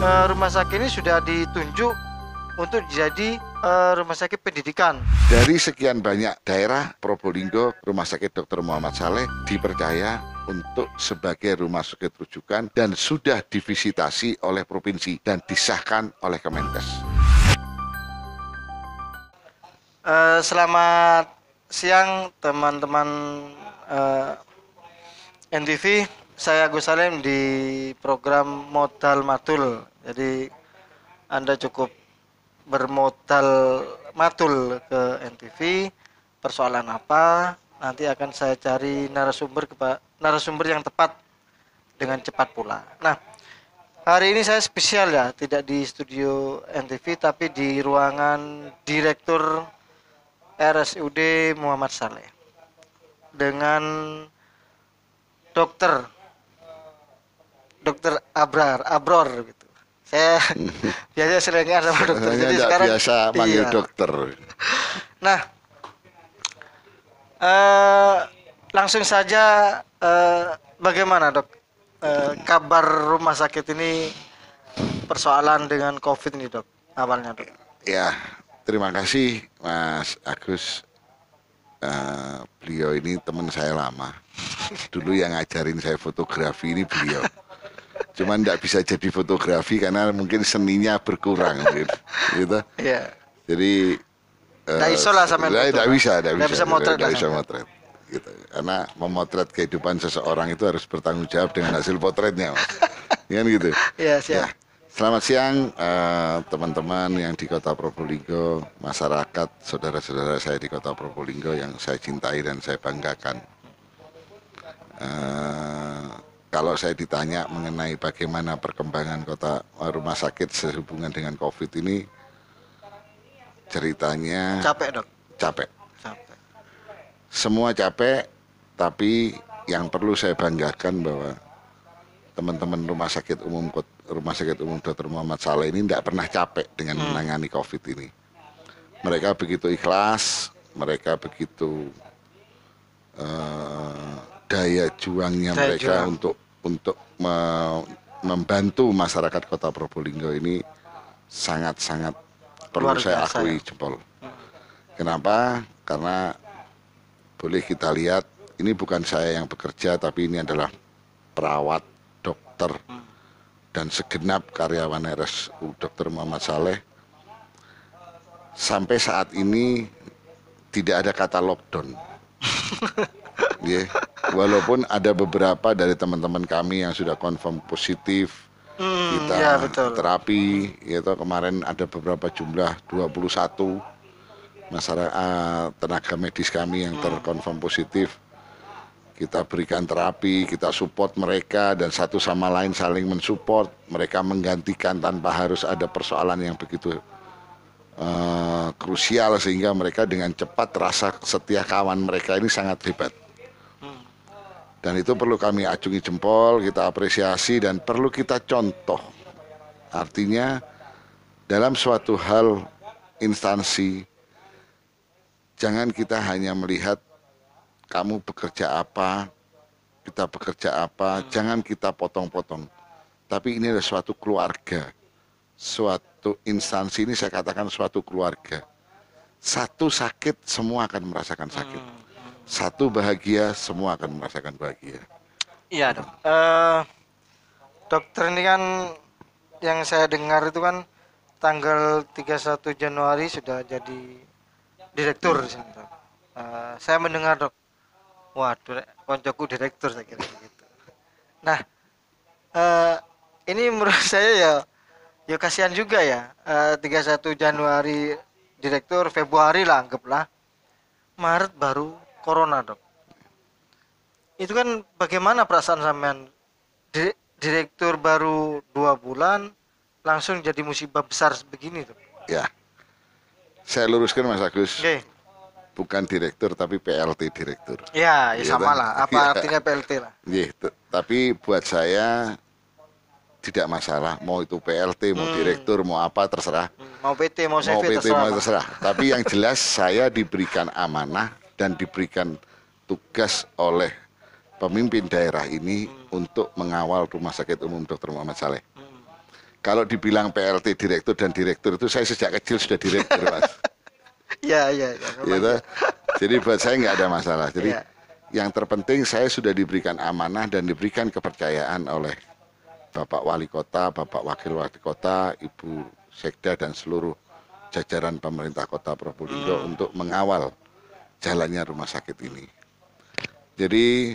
rumah sakit ini sudah ditunjuk untuk jadi rumah sakit pendidikan. Dari sekian banyak daerah, Probolinggo, Rumah Sakit Dr. Muhammad Saleh dipercaya untuk sebagai rumah sakit rujukan dan sudah divisitasi oleh provinsi dan disahkan oleh Kemenkes. Selamat siang teman-teman NTV. Saya Agus Salim di program Modal Matul. Jadi Anda cukup bermodal matul ke NTV. Persoalan apa? Nanti akan saya cari narasumber yang tepat dengan cepat pula. Nah, hari ini saya spesial ya, tidak di studio NTV tapi di ruangan Direktur RSUD Muhammad Saleh dengan Dokter Abror gitu. Saya biasa seringnya sama dokter, jadi sekarang biasa manggil dokter. Nah, langsung saja, bagaimana dok kabar rumah sakit ini persoalan dengan COVID ini dok awalnya dok? Ya, terima kasih Mas Agus. Beliau ini teman saya lama. Dulu yang ngajarin saya fotografi ini beliau. Cuman tidak bisa jadi fotografi karena mungkin seninya berkurang gitu. Iya. Jadi tidak bisa motret gitu. Karena memotret kehidupan seseorang itu harus bertanggung jawab dengan hasil potretnya, Mas. Kan gitu. Iya, siap. Ya. Selamat siang teman-teman yang di Kota Probolinggo, masyarakat, saudara-saudara saya di Kota Probolinggo yang saya cintai dan saya banggakan. Kalau saya ditanya mengenai bagaimana perkembangan rumah sakit sehubungan dengan COVID ini, ceritanya Capek dok? Capek. Capek. Semua capek, tapi yang perlu saya banggakan bahwa teman-teman Rumah Sakit Umum Dr. Muhammad Saleh ini tidak pernah capek dengan menangani COVID ini. Mereka begitu ikhlas, mereka begitu daya juangnya mereka untuk membantu masyarakat Kota Probolinggo ini sangat-sangat perlu saya akui jempol. Kenapa? Karena boleh kita lihat ini bukan saya yang bekerja, tapi ini adalah perawat, dokter, dan segenap karyawan RSU Dr. Muhammad Saleh. Sampai saat ini tidak ada kata lockdown. Walaupun ada beberapa dari teman-teman kami yang sudah confirm positif, kita terapi, gitu. Kemarin ada beberapa jumlah 21 masyarakat tenaga medis kami yang terkonfirm positif. Kita berikan terapi, kita support mereka dan satu sama lain saling mensupport. Mereka menggantikan tanpa harus ada persoalan yang begitu krusial sehingga mereka dengan cepat rasa setia kawan mereka ini sangat hebat. Dan itu perlu kami acungi jempol, kita apresiasi dan perlu kita contoh. Artinya dalam suatu hal instansi jangan kita hanya melihat kamu bekerja apa, kita bekerja apa, jangan kita potong-potong. Tapi ini adalah suatu keluarga, suatu instansi, ini saya katakan suatu keluarga. Satu sakit, semua akan merasakan sakit. Satu bahagia, semua akan merasakan bahagia. Iya dok. Dokter ini kan yang saya dengar itu kan tanggal 31 Januari sudah jadi direktur di sini dok. Saya mendengar dok, waduh, koncoku direktur saya kira gitu. Nah, ini menurut saya ya kasihan juga ya. 31 Januari direktur, Februari lah anggaplah, Maret baru corona dok. Itu kan bagaimana perasaan sampean? Direktur baru 2 bulan langsung jadi musibah besar begini dok. Ya, saya luruskan Mas Agus. Oke. Bukan direktur tapi PLT direktur. Ya sama lah. Apa artinya PLT lah? Tapi buat saya tidak masalah. Mau itu PLT, mau direktur, mau apa terserah. Mau PT, mau CV terserah. Tapi yang jelas saya diberikan amanah dan diberikan tugas oleh pemimpin daerah ini untuk mengawal Rumah Sakit Umum Dr. Muhammad Saleh. Kalau dibilang PLT direktur dan direktur itu saya sejak kecil sudah direktur, Mas. Ya, ya, ya. Memang Gitu. ya. Jadi buat saya nggak ada masalah. Jadi Ya. yang terpenting saya sudah diberikan amanah dan diberikan kepercayaan oleh Bapak Wali Kota, Bapak Wakil Wali Kota, Ibu Sekda dan seluruh jajaran pemerintah Kota Probolinggo untuk mengawal jalannya rumah sakit ini. Jadi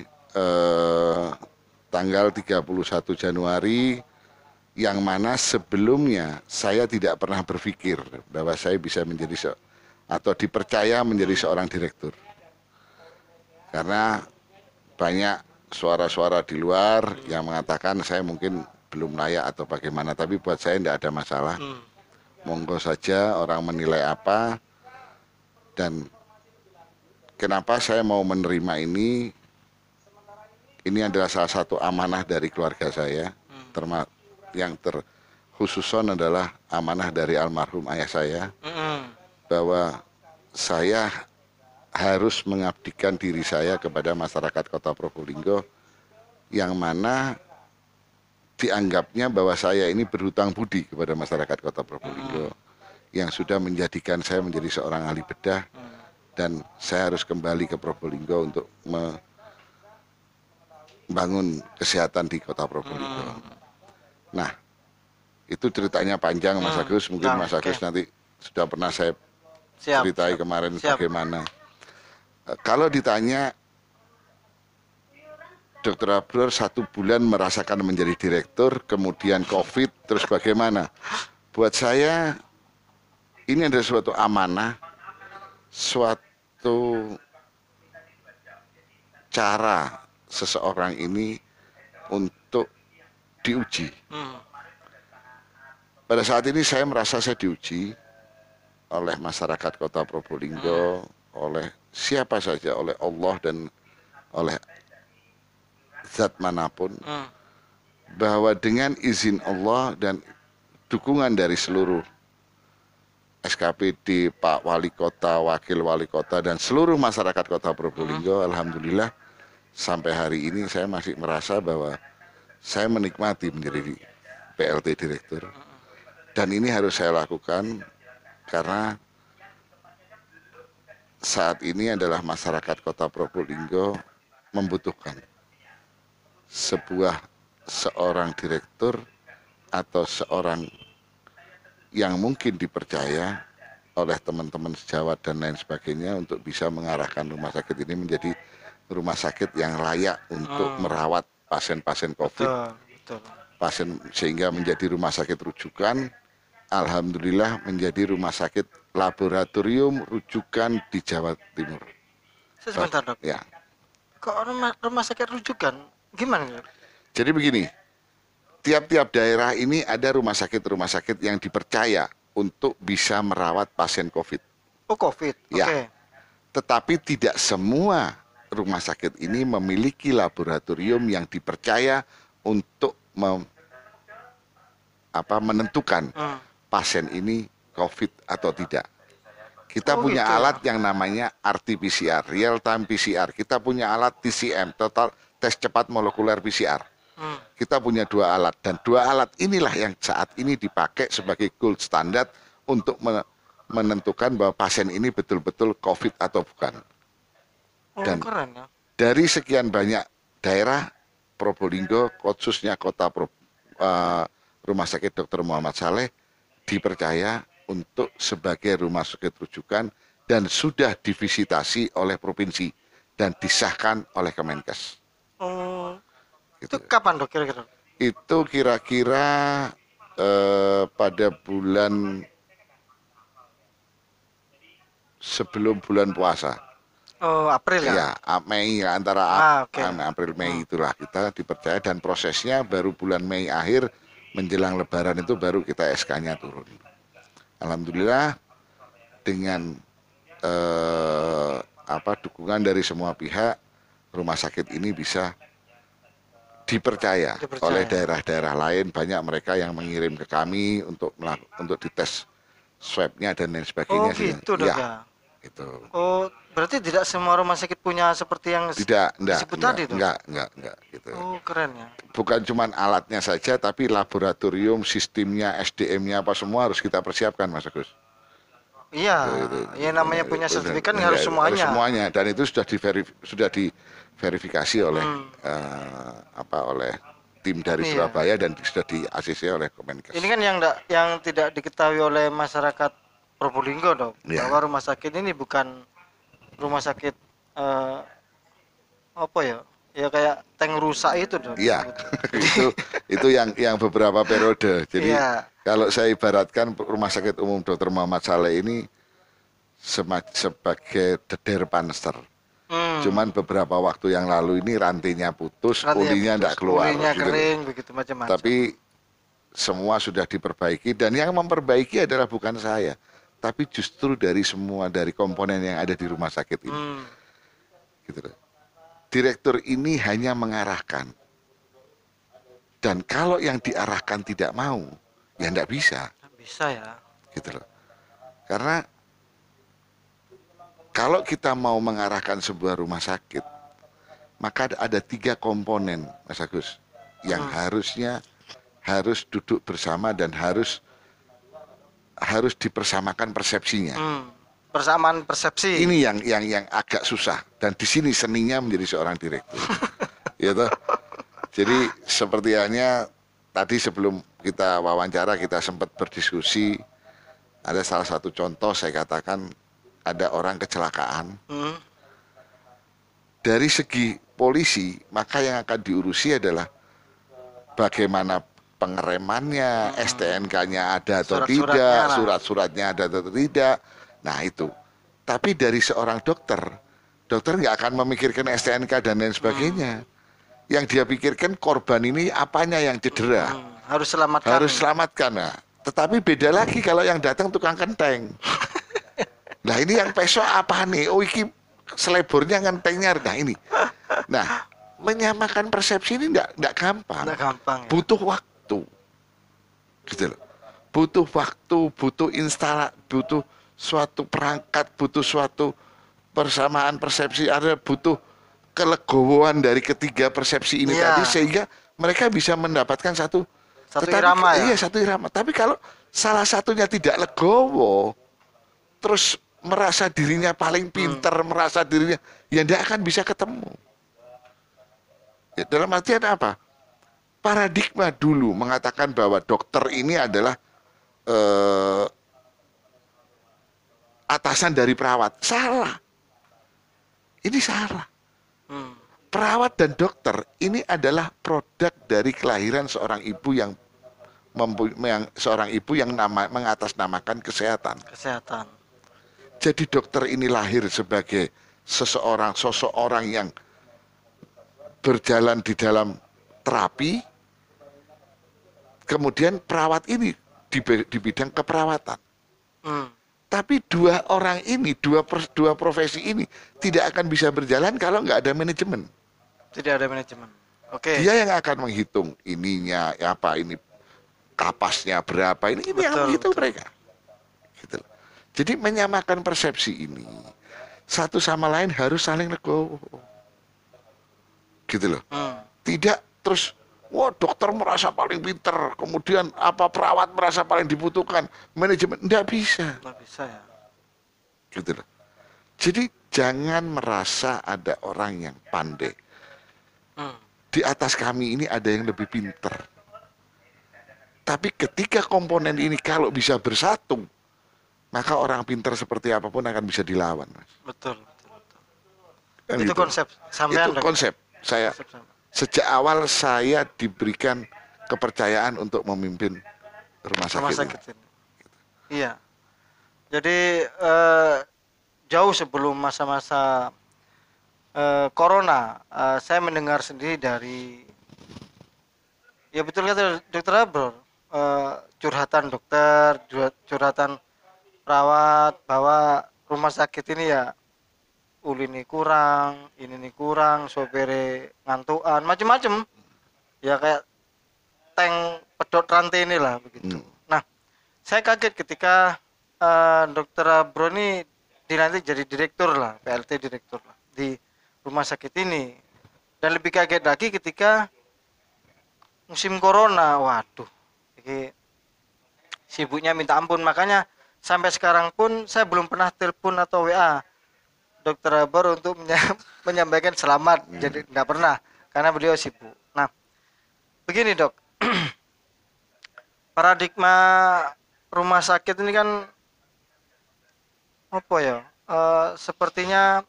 tanggal 31 Januari yang mana sebelumnya saya tidak pernah berpikir bahwa saya bisa menjadi atau dipercaya menjadi seorang direktur. Karena banyak suara-suara di luar yang mengatakan saya mungkin belum layak atau bagaimana, tapi buat saya tidak ada masalah. Monggo saja orang menilai apa, dan kenapa saya mau menerima ini adalah salah satu amanah dari keluarga saya, yang terkhususon adalah amanah dari almarhum ayah saya, bahwa saya harus mengabdikan diri saya kepada masyarakat Kota Probolinggo, yang mana dianggapnya bahwa saya ini berhutang budi kepada masyarakat Kota Probolinggo, yang sudah menjadikan saya menjadi seorang ahli bedah, dan saya harus kembali ke Probolinggo untuk membangun kesehatan di Kota Probolinggo. Nah, itu ceritanya panjang, Mas Agus. Mungkin Mas Agus nanti sudah pernah saya ceritai kemarin bagaimana. Kalau ditanya Dokter Abror 1 bulan merasakan menjadi direktur, kemudian COVID, terus bagaimana? Buat saya ini adalah suatu amanah, suatu cara seseorang ini untuk diuji. Pada saat ini saya merasa saya diuji oleh masyarakat Kota Probolinggo, oleh siapa saja, oleh Allah dan oleh zat manapun, bahwa dengan izin Allah dan dukungan dari seluruh SKPD, Pak Wali Kota, Wakil Wali Kota, dan seluruh masyarakat Kota Probolinggo, alhamdulillah sampai hari ini saya masih merasa bahwa saya menikmati menjadi PLT direktur, dan ini harus saya lakukan karena saat ini adalah masyarakat Kota Probolinggo membutuhkan seorang direktur atau seorang yang mungkin dipercaya oleh teman-teman sejawat dan lain sebagainya untuk bisa mengarahkan rumah sakit ini menjadi rumah sakit yang layak untuk merawat pasien-pasien COVID, pasien, sehingga menjadi rumah sakit rujukan. Alhamdulillah menjadi rumah sakit laboratorium rujukan di Jawa Timur. Sebentar, Dok. Ya. Kok rumah sakit rujukan? Gimana? Jadi begini, tiap-tiap daerah ini ada rumah sakit yang dipercaya untuk bisa merawat pasien COVID. Oh, COVID? Ya. Okay. Tetapi tidak semua rumah sakit ini memiliki laboratorium yang dipercaya untuk menentukan pasien ini COVID atau tidak. Kita punya alat yang namanya RT-PCR, real time PCR. Kita punya alat TCM, total tes cepat molekuler PCR. Kita punya 2 alat, dan 2 alat inilah yang saat ini dipakai sebagai gold standard untuk menentukan bahwa pasien ini betul-betul COVID atau bukan. Dan keren, ya. Dari sekian banyak daerah, Probolinggo, khususnya Rumah Sakit Dr. Muhammad Saleh dipercaya untuk sebagai rumah sakit rujukan dan sudah divisitasi oleh provinsi dan disahkan oleh Kemenkes. Itu kapan, Dok, kira-kira? Itu kira-kira pada bulan sebelum bulan puasa. Oh, April ya? Ya, Mei, antara April Mei itulah kita dipercaya, dan prosesnya baru bulan Mei akhir menjelang Lebaran itu baru kita SK-nya turun. Alhamdulillah dengan dukungan dari semua pihak, rumah sakit ini bisa dipercaya oleh daerah-daerah lain. Banyak mereka yang mengirim ke kami untuk dites swabnya dan lain sebagainya. Oh gitu, Dok, ya. Itu. Oh, berarti tidak semua rumah sakit punya seperti yang Tidak, disebut tadi tuh. enggak gitu. Oh, keren ya. Bukan cuma alatnya saja, tapi laboratorium, sistemnya, SDM-nya apa semua harus kita persiapkan, Mas Agus. Iya, Itu, ya namanya punya sertifikat harus harus semuanya. semuanya, dan itu sudah diverifikasi oleh Hmm, oleh tim dari iya. Surabaya dan sudah di ACC oleh Kemenkes. Ini kan yang tidak diketahui oleh masyarakat Probolinggo dong, Ya, bahwa rumah sakit ini bukan rumah sakit eh, apa ya? Ya kayak tank rusak itu dong iya. disebut. Itu yang beberapa periode. Jadi Iya. kalau saya ibaratkan Rumah Sakit Umum Dr. Muhammad Saleh ini sebagai deder panster. Hmm. Cuman beberapa waktu yang lalu ini rantainya putus, Rantai ulinya putus, tidak keluar ulinya gitu loh. kering, begitu macam-macam. Tapi semua sudah diperbaiki, dan yang memperbaiki adalah bukan saya, tapi justru dari komponen yang ada di rumah sakit ini. Hmm. Gitu loh. Direktur ini hanya mengarahkan, dan kalau yang diarahkan tidak mau, ya tidak bisa. Nggak bisa ya. Gitu loh. Karena kalau kita mau mengarahkan sebuah rumah sakit, maka ada 3 komponen, Mas Agus, yang harus duduk bersama dan harus dipersamakan persepsinya. Persamaan persepsi. Ini yang agak susah, dan di sini seninya menjadi seorang direktur. Ya toh? Jadi seperti halnya tadi sebelum kita wawancara kita sempat berdiskusi, ada salah satu contoh saya katakan ada orang kecelakaan. Hmm. Dari segi polisi, maka yang akan diurusi adalah bagaimana pengeremannya, STNK-nya ada atau tidak, surat-suratnya ada atau tidak. Nah itu. Tapi dari seorang dokter nggak akan memikirkan STNK dan lain sebagainya. Yang dia pikirkan korban ini apanya yang cedera. Harus selamatkan. Harus selamatkan. Nah, tetapi beda lagi kalau yang datang tukang kenteng. Nah ini yang pesok apa nih? Oh iki selebornya ngentengnya. Nah ini. Nah menyamakan persepsi ini enggak gampang. Nggak gampang ya. Butuh waktu. Gitu loh. Butuh waktu, butuh butuh suatu perangkat, butuh suatu persamaan persepsi, ada butuh kelegowoan dari ketiga persepsi ini Iya. tadi sehingga mereka bisa mendapatkan satu irama ya. Iya, satu irama. Tapi kalau salah satunya tidak legowo, terus merasa dirinya paling pinter, merasa dirinya, ya tidak akan bisa ketemu. Ya, dalam artian apa? Paradigma dulu mengatakan bahwa dokter ini adalah atasan dari perawat. Salah. Ini salah. Perawat dan dokter ini adalah produk dari kelahiran seorang ibu yang mengatasnamakan kesehatan. Kesehatan. Jadi dokter ini lahir sebagai sosok orang yang berjalan di dalam terapi. Kemudian perawat ini di bidang keperawatan. Tapi dua orang ini, dua profesi ini tidak akan bisa berjalan kalau nggak ada manajemen. Tidak ada manajemen. Oke. Dia yang akan menghitung ininya apa ini kapasnya berapa ini yang menghitung mereka. Gitu. Jadi menyamakan persepsi ini satu sama lain harus saling legowo. Gitu loh. Tidak terus wah dokter merasa paling pinter, kemudian apa perawat merasa paling dibutuhkan, manajemen enggak bisa. Nggak bisa ya. Gitu loh. Jadi jangan merasa ada orang yang pandai. Di atas kami ini ada yang lebih pinter. Tapi ketika komponen ini kalau bisa bersatu, maka orang pinter seperti apapun akan bisa dilawan, Mas. Betul. Kan Itu gitu. konsep sampean. Itu konsep. Saya sejak awal saya diberikan kepercayaan untuk memimpin rumah sakit ini. Iya. Jadi jauh sebelum masa-masa corona, saya mendengar sendiri dari, ya betul kata dokter Abror, curhatan dokter, curhatan perawat bahwa rumah sakit ini ya uli ini kurang, sopere ngantuan, macam-macam. Ya kayak tank pedot rantai inilah begitu. Nah, saya kaget ketika dokter Abror ini dilantik jadi direktur lah, PLT direktur lah di rumah sakit ini. Dan lebih kaget lagi ketika musim corona. Waduh, ini sibuknya minta ampun. Makanya sampai sekarang pun saya belum pernah telepon atau WA Dokter Abor untuk menyampaikan selamat. Jadi tidak pernah karena beliau sibuk. Nah, begini dok, paradigma rumah sakit ini kan apa ya? Sepertinya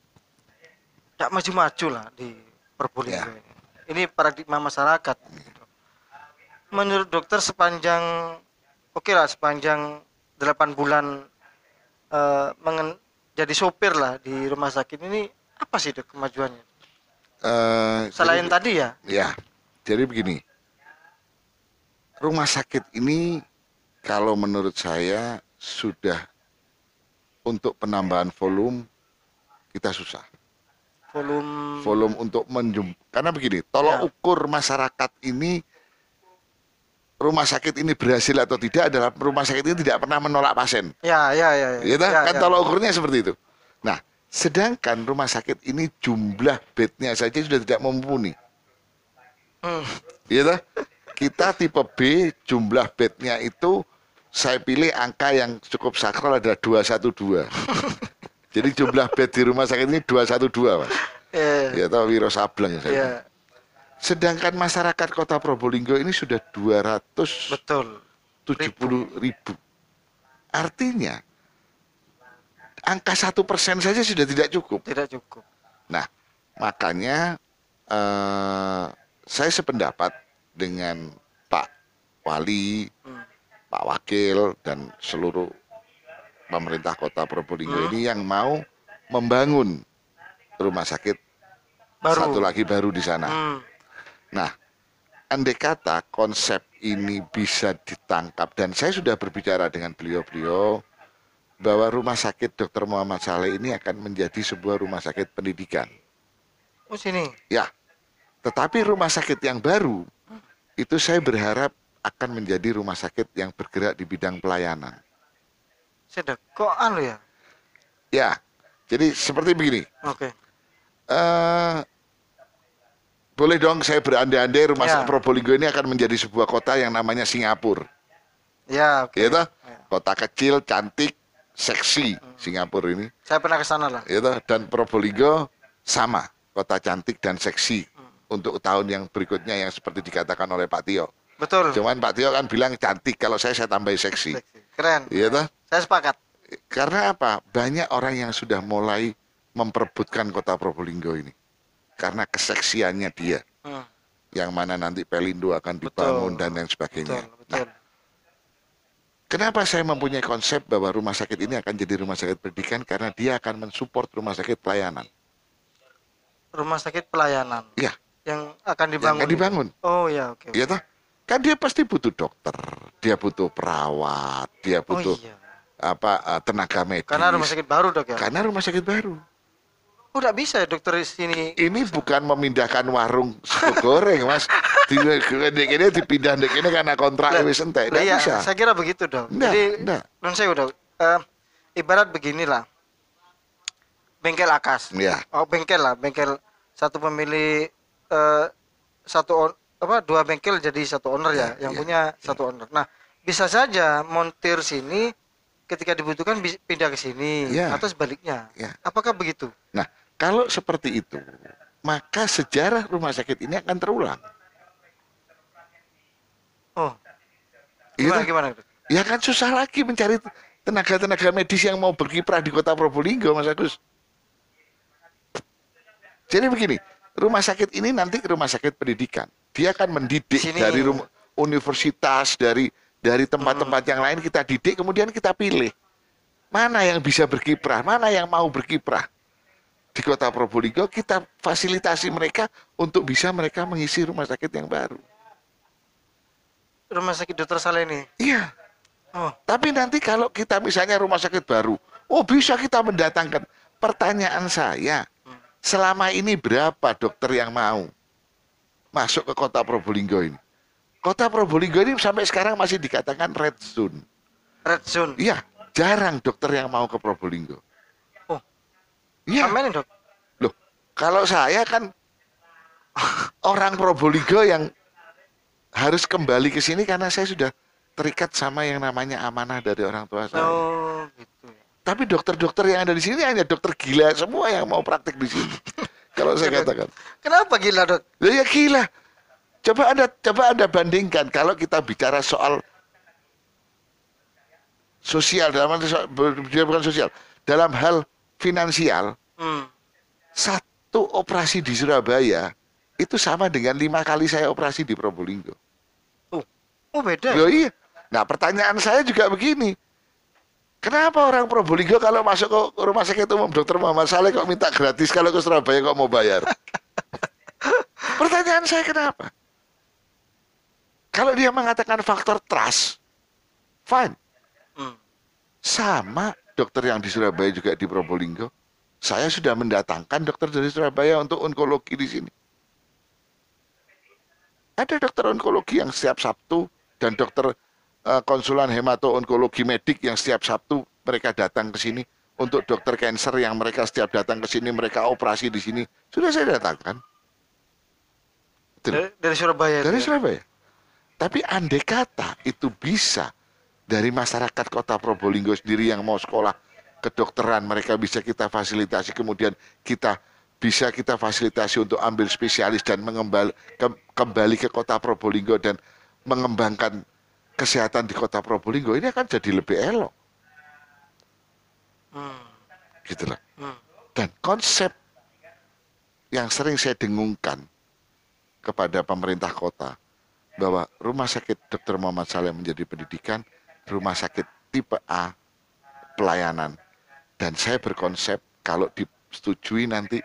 tidak maju-maju lah di Probolinggo Ya. ini. Ini paradigma masyarakat. Menurut dokter sepanjang sepanjang 8 bulan jadi sopir lah di rumah sakit ini, apa sih dok kemajuannya? Selain Jadi, tadi ya? ya, jadi begini, rumah sakit ini kalau menurut saya sudah untuk penambahan volume kita susah. Volume untuk karena begini, tolok Ya. ukur masyarakat ini rumah sakit ini berhasil atau tidak adalah rumah sakit ini tidak pernah menolak pasien. Ya. Gitu? Ya, Kan ya. tolok ukurnya seperti itu. Nah, sedangkan rumah sakit ini jumlah bednya saja sudah tidak mumpuni. Hmm. Gitu? Kita tipe B jumlah bednya itu saya pilih angka yang cukup sakral adalah 212. Jadi jumlah bed di rumah sakit ini 212, Mas. Ya tahu Wiro Sableng saya. Ya, Sedangkan masyarakat Kota Probolinggo ini sudah 270 betul. ribu. Artinya angka 1% saja sudah tidak cukup. Tidak cukup. Nah, makanya saya sependapat dengan Pak Wali, Pak Wakil, dan seluruh pemerintah Kota Probolinggo ini yang mau membangun rumah sakit satu lagi baru di sana. Nah, andai kata konsep ini bisa ditangkap, dan saya sudah berbicara dengan beliau-beliau bahwa rumah sakit Dr. Muhammad Saleh ini akan menjadi sebuah rumah sakit pendidikan. Oh sini. Ya, tetapi rumah sakit yang baru itu saya berharap akan menjadi rumah sakit yang bergerak di bidang pelayanan. Sedek. Kok ya? Ya, jadi seperti begini. Oke. Boleh dong saya berandai-andai rumah Ya. sakit Probolinggo ini akan menjadi sebuah kota yang namanya Singapura. Ya, oke. Gitu? Ya. Kota kecil, cantik, seksi Singapura ini. Saya pernah ke sana lah. Gitu? Dan Probolinggo sama, kota cantik dan seksi untuk tahun yang berikutnya yang seperti dikatakan oleh Pak Tio. Betul. Cuman Pak Tio kan bilang cantik, kalau saya tambahin seksi. Keren. Gitu? Saya sepakat. Karena apa? Banyak orang yang sudah mulai memperebutkan kota Probolinggo ini. Karena keseksiannya dia. Yang mana nanti Pelindo akan dibangun dan lain sebagainya. Betul. Nah, kenapa saya mempunyai konsep bahwa rumah sakit ini akan jadi rumah sakit pendidikan? Karena dia akan mensupport rumah sakit pelayanan. Rumah sakit pelayanan. Iya. Yang akan dibangun. Yang akan dibangun. Oh ya, oke. Iya toh? Kan dia pasti butuh dokter, dia butuh perawat, dia butuh tenaga medis. Karena rumah sakit baru dok ya. Karena rumah sakit baru. Oh, tidak bisa ya dokter di sini. Ini bukan memindahkan warung soto goreng, Mas. Ini dipindah ini karena kontrak wis entek. Tidak Iya, bisa. saya kira begitu dok. Nggak, Jadi, nggak. non saya udah ibarat beginilah. Bengkel akas. Iya. Oh, bengkel lah, bengkel satu pemilik dua bengkel jadi satu owner ya, yang punya satu owner. Nah, bisa saja montir sini ketika dibutuhkan pindah ke sini atau sebaliknya. Apakah begitu? Nah, kalau seperti itu, maka sejarah rumah sakit ini akan terulang. Oh. Iya, Gimana? Ya kan susah lagi mencari tenaga-tenaga medis yang mau berkiprah di Kota Probolinggo, Mas Agus. Jadi begini, rumah sakit ini nanti rumah sakit pendidikan. Dia akan mendidik dari universitas, dari tempat-tempat yang lain kita didik, kemudian kita pilih. Mana yang bisa berkiprah, mana yang mau berkiprah. Di Kota Probolinggo kita fasilitasi mereka untuk bisa mereka mengisi rumah sakit yang baru. Rumah sakit Dr. Saleh ini? Iya. Oh. Tapi nanti kalau kita misalnya rumah sakit baru, bisa kita mendatangkan. Pertanyaan saya, selama ini berapa dokter yang mau masuk ke Kota Probolinggo ini? Kota Probolinggo ini sampai sekarang masih dikatakan red zone. Red zone? Iya, jarang dokter yang mau ke Probolinggo. Oh. Iya. Amin, Dok. Loh, kalau saya kan orang Probolinggo yang harus kembali ke sini karena saya sudah terikat sama yang namanya amanah dari orang tua saya. Oh, gitu ya. Tapi dokter-dokter yang ada di sini hanya dokter gila semua yang mau praktek di sini. Kalau saya katakan, Kenapa gila, Dok? ya gila. Coba anda bandingkan kalau kita bicara soal sosial bukan sosial, dalam hal finansial, Hmm. satu operasi di Surabaya itu sama dengan 5 kali saya operasi di Probolinggo. Oh, beda Loh ya? iya. Nah pertanyaan saya juga begini. Kenapa orang Probolinggo kalau masuk ke rumah sakit umum Dr. Muhammad Saleh kok minta gratis, kalau ke Surabaya kok mau bayar? Pertanyaan saya kenapa? Kalau dia mengatakan faktor trust, fine. Hmm. Sama dokter yang di Surabaya juga di Probolinggo. Saya sudah mendatangkan dokter dari Surabaya untuk onkologi di sini. Ada dokter onkologi yang setiap Sabtu dan dokter konsulan hemato-onkologi medik yang setiap Sabtu mereka datang ke sini. Untuk dokter cancer yang mereka setiap datang ke sini, mereka operasi di sini. Sudah saya datangkan. Dari Surabaya. Dari itu ya? Surabaya. Tapi andai kata itu bisa dari masyarakat kota Probolinggo sendiri yang mau sekolah kedokteran, mereka bisa kita fasilitasi, kemudian kita fasilitasi untuk ambil spesialis dan kembali ke kota Probolinggo dan mengembangkan kesehatan di kota Probolinggo, ini akan jadi lebih elok. Gitu loh. Dan konsep yang sering saya dengungkan kepada pemerintah kota, bahwa rumah sakit Dr. Muhammad Saleh menjadi pendidikan, rumah sakit tipe A pelayanan. Dan saya berkonsep kalau disetujui nanti,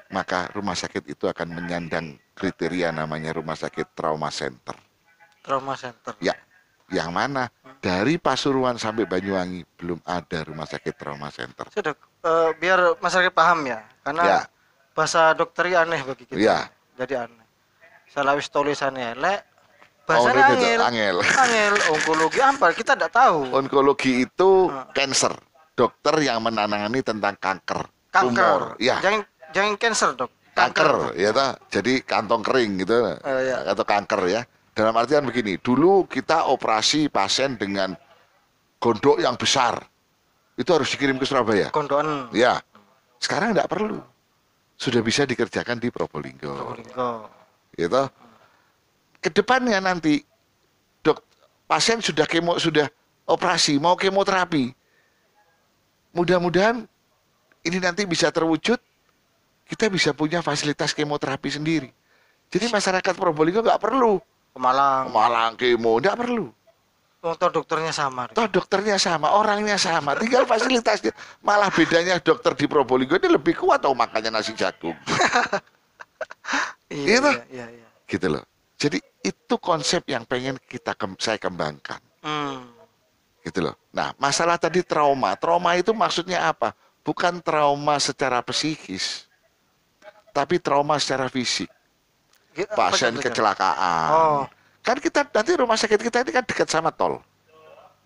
maka rumah sakit itu akan menyandang kriteria namanya rumah sakit trauma center. Trauma center. Ya, yang mana dari Pasuruan sampai Banyuwangi belum ada rumah sakit trauma center. Sudah, biar masyarakat paham ya, karena Ya. bahasa dokternya aneh bagi kita. Ya. Jadi aneh. Salah wis tulisannya elek, Oh, bahasanya itu angel. angel. Angel, onkologi apa? Kita tidak tahu. Onkologi itu cancer, dokter yang menangani tentang kanker, tumor. Kanker. Ya, Jangan cancer, Dok. kanker, ya toh. Jadi kantong kering gitu, Ya. atau kanker ya. Dalam artian begini, dulu kita operasi pasien dengan gondok yang besar, itu harus dikirim ke Surabaya. Kondoan. Ya, sekarang tidak perlu, sudah bisa dikerjakan di Probolinggo. Probolinggo. Gitu. Kedepannya nanti pasien sudah operasi, mau kemoterapi. Mudah-mudahan ini nanti bisa terwujud, kita bisa punya fasilitas kemoterapi sendiri. Jadi masyarakat Probolinggo nggak perlu Malang kemo, nggak perlu. toh dokternya sama. Toh dokternya sama, orangnya sama, tinggal fasilitasnya. Malah bedanya dokter di Probolinggo ini lebih kuat, tau makannya nasi jagung. Iya. Gitu loh. Jadi itu konsep yang pengen saya kembangkan. Gitu loh. Nah, masalah tadi trauma itu maksudnya apa? Bukan trauma secara psikis, tapi trauma secara fisik. Pasien kecelakaan. Kan kita nanti rumah sakit kita ini kan dekat sama tol.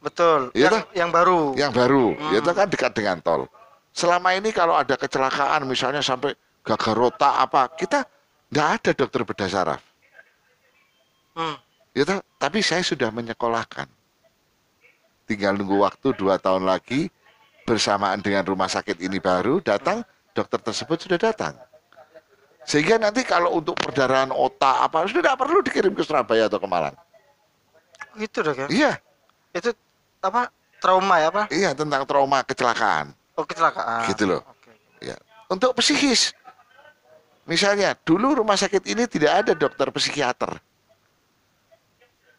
Betul. Ya, yang baru. Yang baru, itu kan dekat dengan tol. Selama ini kalau ada kecelakaan misalnya sampai gagal otak apa, kita nggak ada dokter bedah saraf. Gitu, tapi saya sudah menyekolahkan. Tinggal nunggu waktu 2 tahun lagi, bersamaan dengan rumah sakit ini baru datang, dokter tersebut sudah datang. Sehingga nanti kalau untuk perdarahan otak apa sudah tidak perlu dikirim ke Surabaya atau ke Malang. Gitu Dok ya? Iya. Itu apa? Trauma ya apa? Iya, tentang trauma kecelakaan. Oh, kecelakaan. Gitu loh. Oke. Ya. Untuk psikis, misalnya dulu rumah sakit ini tidak ada dokter psikiater.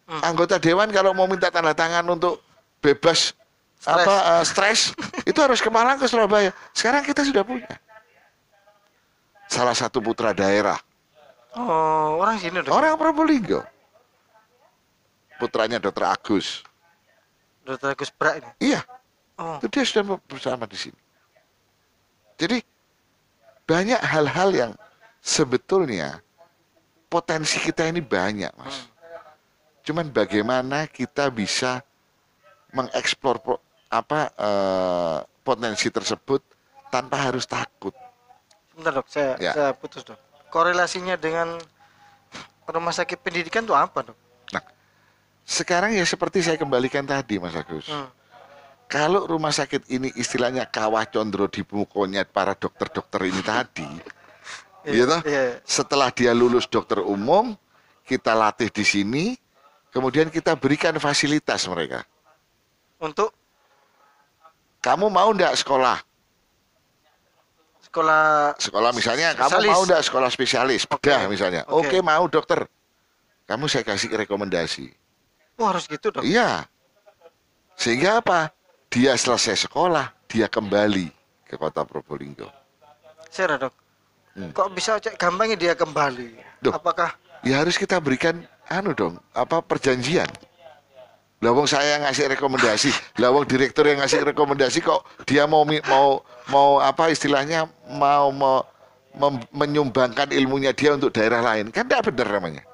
Anggota dewan kalau mau minta tanda tangan untuk bebas stres itu harus ke Malang, ke Surabaya. Sekarang kita sudah punya. Salah satu putra daerah. Oh, orang sini Dok. Orang Probolinggo. Putranya Dr. Agus. Dr. Agus Bra ini. Iya. Oh. Itu dia sudah bersama di sini. Jadi banyak hal-hal yang sebetulnya potensi kita ini banyak, Mas. Cuman bagaimana kita bisa mengeksplor potensi tersebut tanpa harus takut. Sebentar dok, Ya. saya putus dok. Korelasinya dengan rumah sakit pendidikan tuh apa dok? Nah, sekarang ya seperti saya kembalikan tadi Mas Agus. Hmm. Kalau rumah sakit ini istilahnya kawah condro di mukonya para dokter-dokter ini tadi, Iya, gitu. iya. Setelah dia lulus dokter umum, kita latih di sini, kemudian kita berikan fasilitas mereka. Untuk Kamu mau ndak sekolah? sekolah Sekolah misalnya, kamu spesialis. mau ndak sekolah spesialis? Oke. Bedah misalnya. Oke. Oke, mau dokter. Kamu saya kasih rekomendasi. Oh harus gitu dok? Iya. Sehingga apa? Dia selesai sekolah, dia kembali ke kota Probolinggo. Saya dok. Kok bisa cek gampangnya dia kembali? Duh. Apakah Ya harus kita berikan perjanjian. Lawang saya yang ngasih rekomendasi, lawang direktur yang ngasih rekomendasi kok dia mau istilahnya menyumbangkan ilmunya dia untuk daerah lain, kan tidak benar namanya.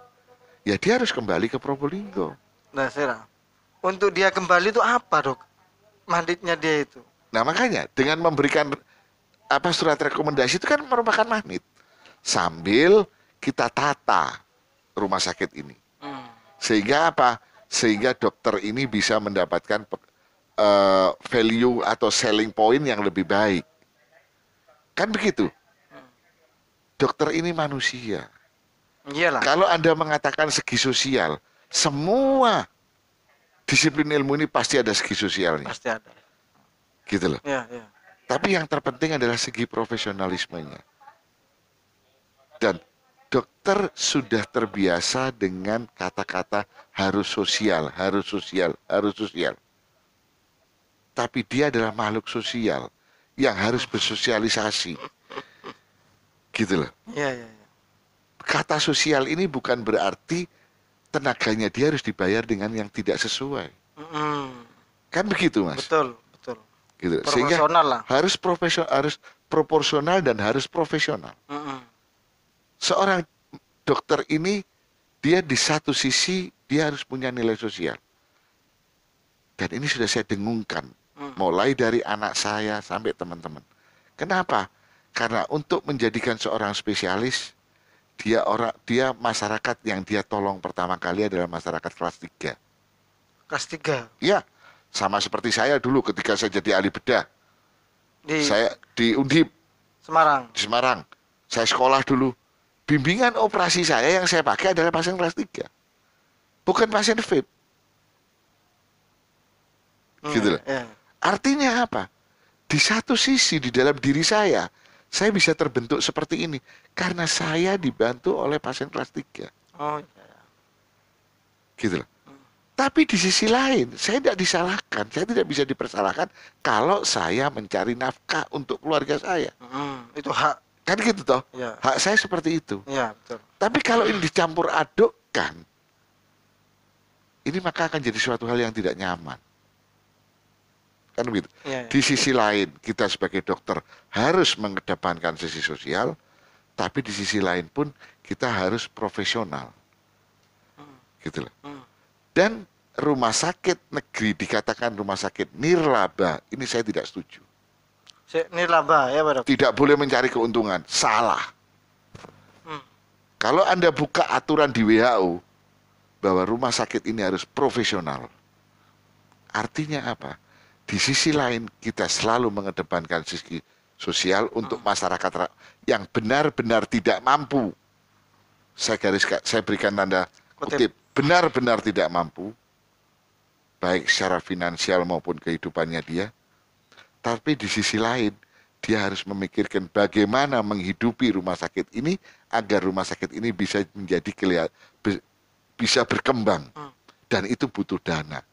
Ya dia harus kembali ke Probolinggo. Nah, Sera, untuk dia kembali itu apa, Dok? Manditnya dia itu. Nah, makanya dengan memberikan surat rekomendasi itu kan merupakan magnet. Sambil kita tata rumah sakit ini. Sehingga apa? Sehingga dokter ini bisa mendapatkan value atau selling point yang lebih baik. Kan begitu? Dokter ini manusia. Iyalah. Kalau Anda mengatakan segi sosial, semua disiplin ilmu ini pasti ada segi sosialnya. Pasti ada. Gitu loh. Iya, iya. Tapi yang terpenting adalah segi profesionalismenya. Dan dokter sudah terbiasa dengan kata-kata harus sosial, harus sosial, harus sosial. Tapi dia adalah makhluk sosial yang harus bersosialisasi. Gitu loh. Iya, iya, iya. Kata sosial ini bukan berarti tenaganya dia harus dibayar dengan yang tidak sesuai. Kan begitu, Mas? Betul, betul. Gitu. Proporsional lah. Harus harus proporsional dan harus profesional. Seorang dokter ini dia di satu sisi dia harus punya nilai sosial. Dan ini sudah saya dengungkan mulai dari anak saya sampai teman-teman. Kenapa? Karena untuk menjadikan seorang spesialis dia masyarakat yang dia tolong pertama kali adalah masyarakat kelas 3. Kelas 3. Iya, sama seperti saya dulu ketika saya jadi ahli bedah. Di Saya di Undip Semarang. di Semarang. Saya sekolah dulu. Bimbingan operasi saya yang saya pakai adalah pasien kelas 3. Bukan pasien VIP. Gitu loh. Iya. Artinya apa? Di satu sisi di dalam diri saya bisa terbentuk seperti ini karena saya dibantu oleh pasien kelas 3. Oh, iya. Gitu loh. Tapi di sisi lain, saya tidak disalahkan, saya tidak bisa dipersalahkan kalau saya mencari nafkah untuk keluarga saya. Itu hak. Kan gitu toh? Ya. Hak saya seperti itu. Iya, betul. Tapi kalau ini dicampur adukkan, ini maka akan jadi suatu hal yang tidak nyaman. Kan begitu. Iya, iya. Di sisi lain, kita sebagai dokter harus mengedepankan sisi sosial, tapi di sisi lain pun kita harus profesional. Gitu loh. Dan rumah sakit negeri dikatakan rumah sakit nirlaba, ini saya tidak setuju. Nirlaba ya, Pak Dok? Tidak boleh mencari keuntungan, salah. Kalau Anda buka aturan di WHO bahwa rumah sakit ini harus profesional, artinya apa? Di sisi lain kita selalu mengedepankan sisi sosial untuk masyarakat yang benar-benar tidak mampu. Saya berikan tanda kutip, benar-benar tidak mampu, baik secara finansial maupun kehidupannya dia. Tapi di sisi lain, dia harus memikirkan bagaimana menghidupi rumah sakit ini agar rumah sakit ini bisa bisa berkembang. Dan itu butuh dana.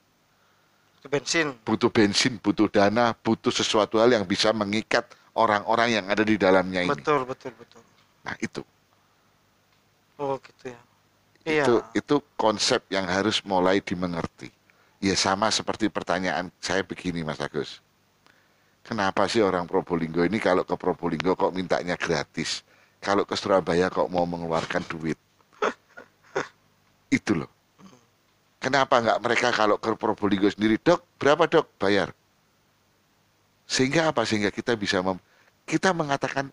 Butuh bensin, butuh dana, butuh sesuatu hal yang bisa mengikat orang-orang yang ada di dalamnya ini. Betul, betul, betul. Nah, itu. Oh, gitu ya. Iya. Itu konsep yang harus mulai dimengerti. Ya sama seperti pertanyaan saya begini, Mas Agus. Kenapa sih orang Probolinggo ini kalau ke Probolinggo kok mintanya gratis? Kalau ke Surabaya kok mau mengeluarkan duit? Itu loh. Kenapa nggak mereka kalau ke Probolinggo sendiri, dok, berapa dok, bayar? Sehingga apa? Sehingga kita bisa kita mengatakan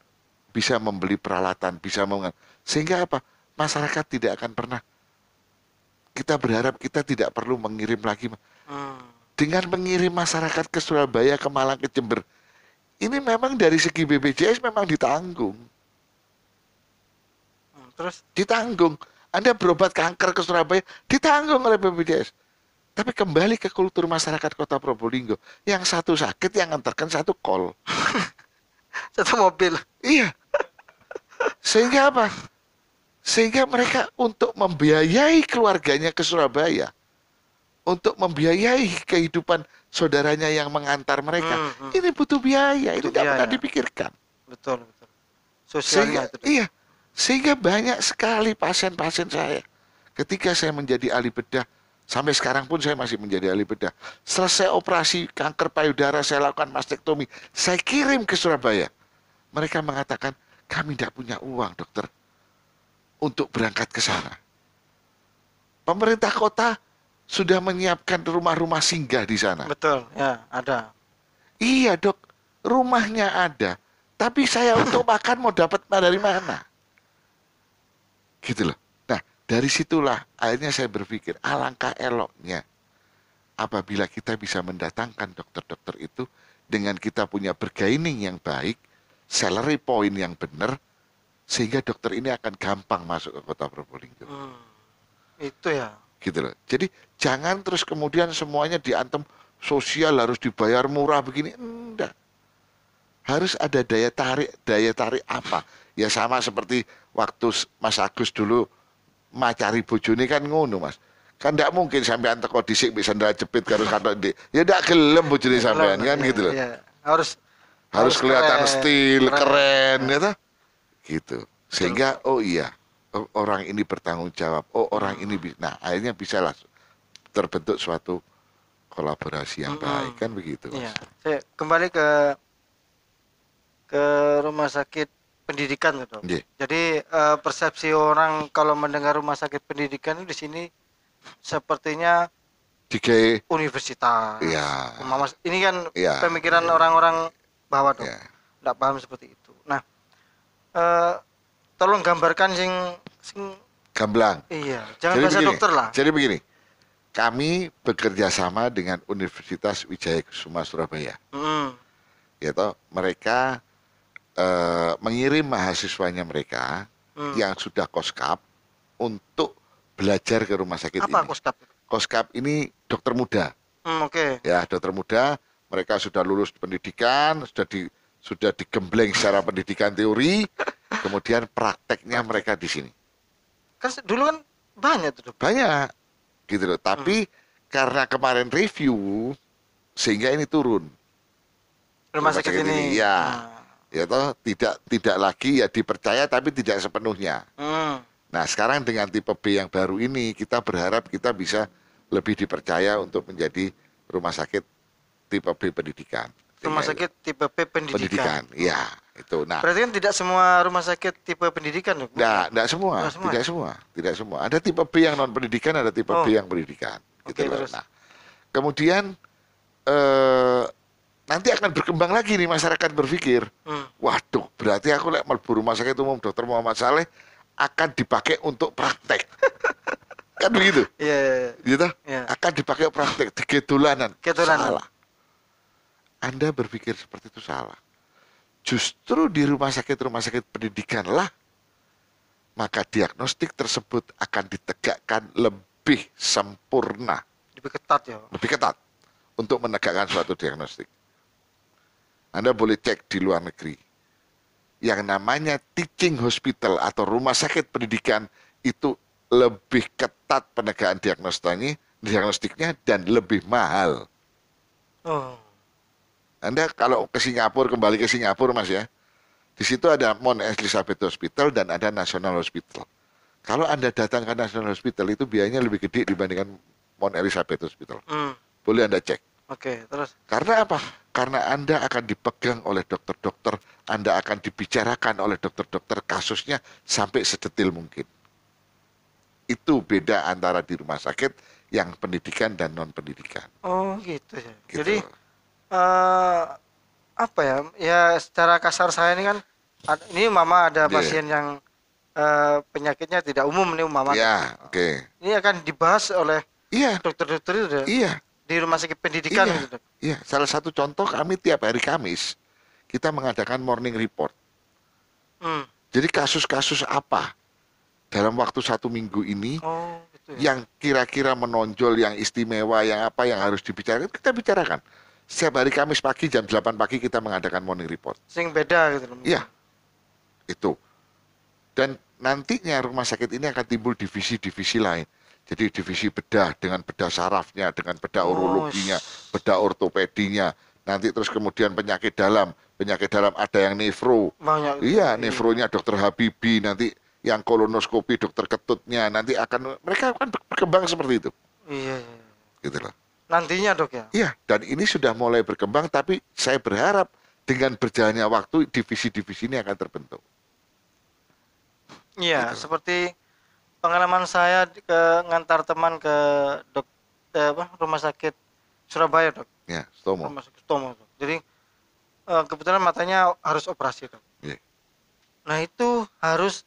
bisa membeli peralatan, sehingga apa? Masyarakat tidak akan pernah, kita berharap kita tidak perlu mengirim lagi. Hmm. Dengan mengirim masyarakat ke Surabaya, ke Malang, ke Jember, ini memang dari segi BPJS memang ditanggung. Terus? Ditanggung. Anda berobat kanker ke Surabaya, ditanggung oleh BPJS. Tapi kembali ke kultur masyarakat Kota Probolinggo, yang satu sakit, yang ngantarkan satu call. Satu mobil. Iya. Sehingga apa? Sehingga mereka untuk membiayai keluarganya ke Surabaya, untuk membiayai kehidupan saudaranya yang mengantar mereka, ini butuh biaya, itu tidak pernah dipikirkan. Betul, betul. Sosialnya itu. Iya, sehingga banyak sekali pasien-pasien saya, ketika saya menjadi ahli bedah, sampai sekarang pun saya masih menjadi ahli bedah. Selesai operasi kanker payudara, saya lakukan mastektomi, saya kirim ke Surabaya. Mereka mengatakan, kami tidak punya uang, dokter, untuk berangkat ke sana. Pemerintah kota sudah menyiapkan rumah-rumah singgah di sana. Betul, ya, ada. Iya, dok, rumahnya ada. Tapi saya untuk makan mau dapat dari mana? Gitu loh. Nah, dari situlah akhirnya saya berpikir, alangkah eloknya apabila kita bisa mendatangkan dokter-dokter itu dengan kita punya bargaining yang baik, salary point yang benar, sehingga dokter ini akan gampang masuk ke Kota Probolinggo. Itu ya. Gitu loh. Jadi jangan terus kemudian semuanya diantem sosial harus dibayar murah begini. Enggak. Harus ada daya tarik apa? Ya sama seperti waktu Mas Agus dulu macari bojone kan ngono, Mas. Kan tidak mungkin sampean teko dhisik bisa ndak jepit karo kantor ndek. Ya ndak gelem bojone sampean kan gitu loh. Iya. Harus Kelihatan stil, keren ya. gitu. Gitu. Sehingga oh iya, orang ini bertanggung jawab. Oh, orang ini nah, akhirnya bisalah terbentuk suatu kolaborasi yang baik kan begitu, Mas. Iya. Saya kembali ke rumah sakit pendidikan gitu. Yeah. Jadi persepsi orang kalau mendengar rumah sakit pendidikan di sini sepertinya Dikai universitas. Iya. Ini kan Iya. pemikiran orang-orang bawah dong. Iya. Nggak paham seperti itu. Nah, tolong gambarkan sing gamblang. Iya, jangan Jadi bahasa begini, dokter lah. Jadi begini, kami bekerja sama dengan Universitas Wijaya Kusuma Surabaya. Ya toh, mereka mengirim mahasiswanya mereka yang sudah koskap untuk belajar ke rumah sakit ini. Apa koskap? Koskap ini dokter muda. Oke. Ya, dokter muda, mereka sudah lulus pendidikan, sudah digembleng secara pendidikan teori, kemudian prakteknya mereka di sini. Kan dulu kan banyak tuh. Banyak, gitu loh. Tapi karena kemarin review, sehingga ini turun. Rumah sakit ini. Ya, ya toh tidak lagi ya dipercaya, tapi tidak sepenuhnya. Nah, sekarang dengan tipe B yang baru ini, kita berharap kita bisa lebih dipercaya untuk menjadi rumah sakit tipe B pendidikan. Rumah sakit tipe P pendidikan. Iya, itu. Nah, berarti kan tidak semua rumah sakit tipe pendidikan, dong? Tidak semua. Ada tipe B yang non pendidikan, ada tipe B yang pendidikan. Gitu loh. Nah, kemudian nanti akan berkembang lagi nih masyarakat berpikir, waduh, berarti aku mlebu rumah sakit umum Dr. Muhammad Saleh akan dipakai untuk praktek. Kan begitu? Iya. Gitu? Akan dipakai praktek, digedolanan. Salah. Anda berpikir seperti itu salah. Justru di rumah sakit pendidikanlah maka diagnostik tersebut akan ditegakkan lebih sempurna. Lebih ketat ya? Lebih ketat untuk menegakkan suatu diagnostik. Anda boleh cek di luar negeri. Yang namanya teaching hospital atau rumah sakit pendidikan itu lebih ketat penegakan diagnostiknya dan lebih mahal. Anda kalau kembali ke Singapura, Mas ya, di situ ada Mount Elizabeth Hospital dan ada National Hospital. Kalau Anda datang ke National Hospital itu biayanya lebih gede dibandingkan Mount Elizabeth Hospital. Boleh Anda cek. Oke, terus? Karena apa? Karena Anda akan dipegang oleh dokter-dokter, Anda akan dibicarakan oleh dokter-dokter kasusnya sampai sedetil mungkin. Itu beda antara di rumah sakit yang pendidikan dan non pendidikan. Oh gitu ya. Gitu. Jadi apa ya? Ya secara kasar saya ini kan ini mama ada Iya. pasien yang penyakitnya tidak umum nih mama. Ya, oke. Ini akan dibahas oleh Iya, dokter-dokter itu deh, iya, di rumah sakit pendidikan iya, gitu dok. iya. Salah satu contoh kami tiap hari Kamis kita mengadakan morning report. Hmm. Jadi kasus-kasus apa dalam waktu 1 minggu ini Oh gitu ya. yang kira-kira menonjol, yang istimewa, yang apa yang harus dibicarakan, kita bicarakan. Setiap hari Kamis pagi jam 8 pagi kita mengadakan morning report. Sing beda gitu loh. Iya, itu. Dan nantinya rumah sakit ini akan timbul divisi-divisi lain. Jadi divisi bedah dengan bedah sarafnya, dengan bedah Oh, urologinya, bedah ortopedinya. Nanti terus kemudian penyakit dalam ada yang nefro. banyak. Iya, Iya. nefronya dokter Habibi, nanti yang kolonoskopi dokter Ketutnya, nanti mereka akan berkembang seperti itu. Iya, iya. Gitu loh. Nantinya dok ya. Iya, dan ini sudah mulai berkembang, tapi saya berharap dengan berjalannya waktu divisi-divisi ini akan terbentuk. Iya, Gitu. seperti pengalaman saya ke ngantar teman ke rumah sakit Surabaya dok, Ya, Stomo. rumah sakit Tomo dok. Jadi kebetulan matanya harus operasi dok. Iya. Nah itu harus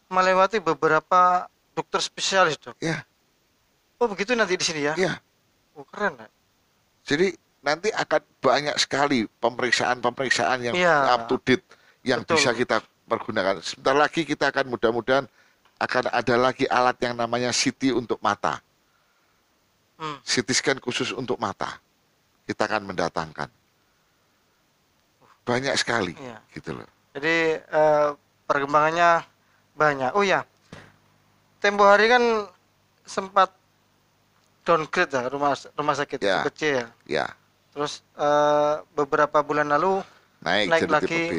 melewati beberapa dokter spesialis dok. Ya, Oh begitu nanti di sini ya. ya. Oh keren dok. Jadi nanti akan banyak sekali pemeriksaan-pemeriksaan yang Iya, up to date yang betul. bisa kita pergunakan. Sebentar lagi kita akan mudah-mudahan akan ada lagi alat yang namanya CT untuk mata. Hmm, CT scan khusus untuk mata. Kita akan mendatangkan. Banyak sekali iya. gitu loh. Jadi perkembangannya banyak. Oh ya, tempo hari kan sempat downgrade ya rumah sakit Ya. tipe C ya. Ya, Terus beberapa bulan lalu naik naik jadi lagi tipe B.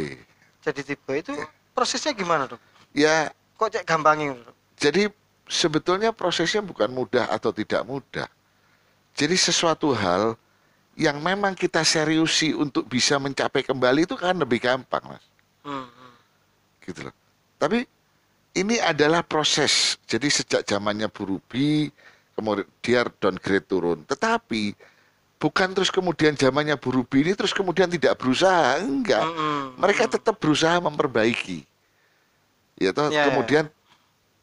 jadi tipe itu prosesnya gimana dok? Ya, Kok cek gampangin dok? jadi sebetulnya prosesnya bukan mudah atau tidak mudah. Jadi sesuatu hal yang memang kita seriusi untuk bisa mencapai kembali itu kan lebih gampang, Mas. Hmm, hmm. Gitu loh. Tapi ini adalah proses. Jadi sejak zamannya Bu Ruby, kemudian dia downgrade turun. Tetapi bukan terus kemudian zamannya Bu Ruby ini terus kemudian tidak berusaha, enggak. Mereka tetap berusaha memperbaiki. Ya toh, Ya, ya, kemudian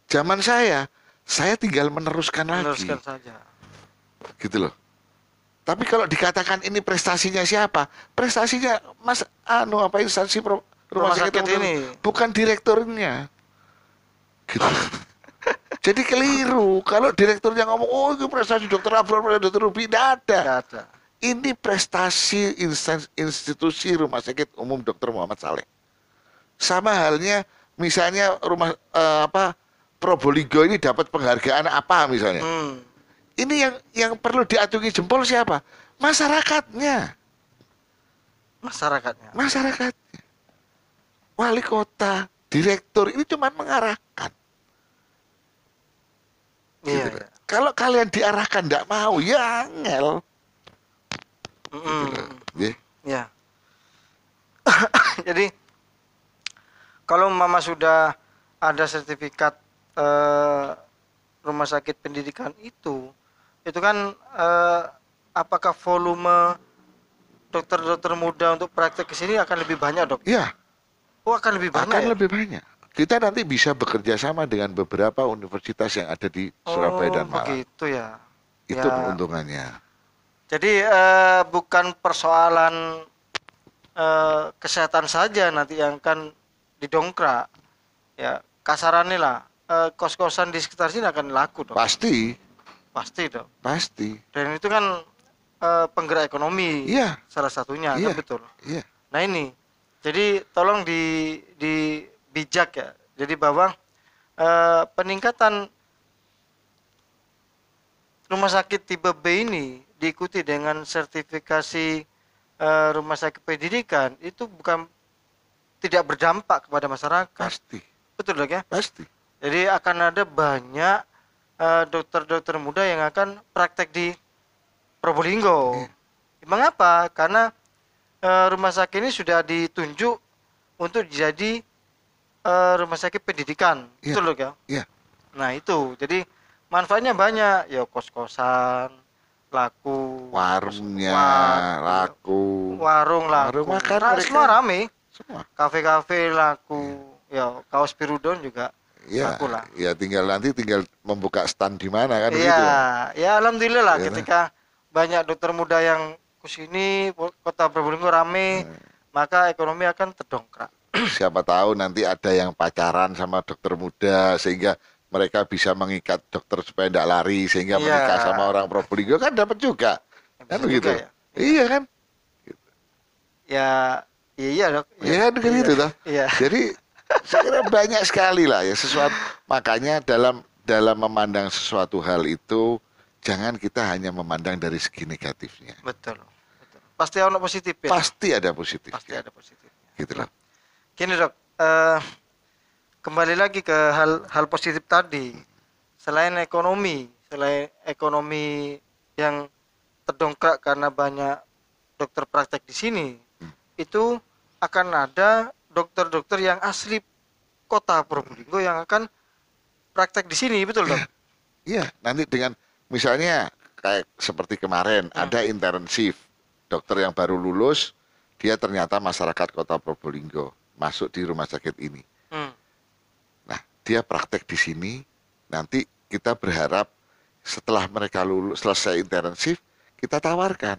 zaman saya tinggal meneruskan lagi, meneruskan saja. gitu loh. Tapi kalau dikatakan ini prestasinya siapa? Prestasinya Mas apa instansi rumah Rumah sakit umum, ini. bukan direkturnya. Gitu. Jadi keliru kalau direkturnya ngomong, oh itu prestasi dokter Abraham, dokter Ruby, tidak ada. Nggak ada. Ini prestasi institusi Rumah Sakit Umum Dr. Muhammad Saleh. Sama halnya misalnya Probolinggo ini dapat penghargaan apa misalnya. Hmm, Ini yang perlu diacungi jempol siapa? Masyarakatnya. masyarakatnya. Masyarakatnya. Wali kota, direktur ini cuma mengarahkan. Iya, Gitu loh. iya. Kalau kalian diarahkan tidak mau, ya angel. Gitu Hmm, loh. Ya. ya. Jadi kalau mama sudah ada sertifikat rumah sakit pendidikan itu kan apakah volume dokter-dokter muda untuk praktek ke sini akan lebih banyak dok? Ya, Oh akan lebih banyak akan ya? lebih banyak. Kita nanti bisa bekerja sama dengan beberapa universitas yang ada di Surabaya dan Malang. Begitu ya. Itu Ya. keuntungannya. Jadi bukan persoalan kesehatan saja nanti yang akan didongkrak. Ya kasarannya lah kos-kosan di sekitar sini akan laku dok. Pasti, Pasti dok. pasti. Dan itu kan penggerak ekonomi Iya, salah satunya iya, kan betul. iya. Nah ini, jadi tolong di bijak ya. Jadi bahwa peningkatan rumah sakit tipe B ini diikuti dengan sertifikasi rumah sakit pendidikan itu bukan tidak berdampak kepada masyarakat. Pasti, Betul dok ya. pasti. Jadi akan ada banyak dokter-dokter muda yang akan praktek di Probolinggo. Iya. Mengapa? Karena rumah sakit ini sudah ditunjuk untuk jadi rumah sakit pendidikan. Iya. Betul dok ya. Iya. Nah itu, jadi manfaatnya banyak. Ya kos-kosan, laku, warungnya war- laku, warung warung laku, makan nah, mereka semua rame, semua. kafe-kafe laku, ya kaos Pirudon juga Ya, laku lah. ya tinggal membuka stand di mana kan Iya, begitu. ya alhamdulillah lah Ya, ketika banyak dokter muda yang kesini, kota Probolinggo rame, maka ekonomi akan terdongkrak. siapa tahu nanti ada yang pacaran sama dokter muda sehingga mereka bisa mengikat dokter supaya tidak lari sehingga Iya, menikah sama orang Probolinggo kan dapat juga. Kan bisa begitu. juga ya. Iya kan? Ya, iya iya dok. Iya kan Iya, gitu toh. iya. Jadi saya kira banyak sekali lah ya sesuatu. Makanya dalam memandang sesuatu hal itu jangan kita hanya memandang dari segi negatifnya. Betul, betul. Pasti ada positif ya. Pasti ada Pasti positifnya. ada positifnya. Gitu loh. Gini dok, kembali lagi ke hal positif tadi. Selain ekonomi yang terdongkrak karena banyak dokter praktek di sini, itu akan ada dokter-dokter yang asli kota Probolinggo yang akan praktek di sini, betul dok? Iya, nanti dengan misalnya kayak seperti kemarin ada intensif dokter yang baru lulus, dia ternyata masyarakat Kota Probolinggo masuk di rumah sakit ini. Hmm. Nah, dia praktek di sini, nanti kita berharap setelah mereka lulus selesai intensif, kita tawarkan,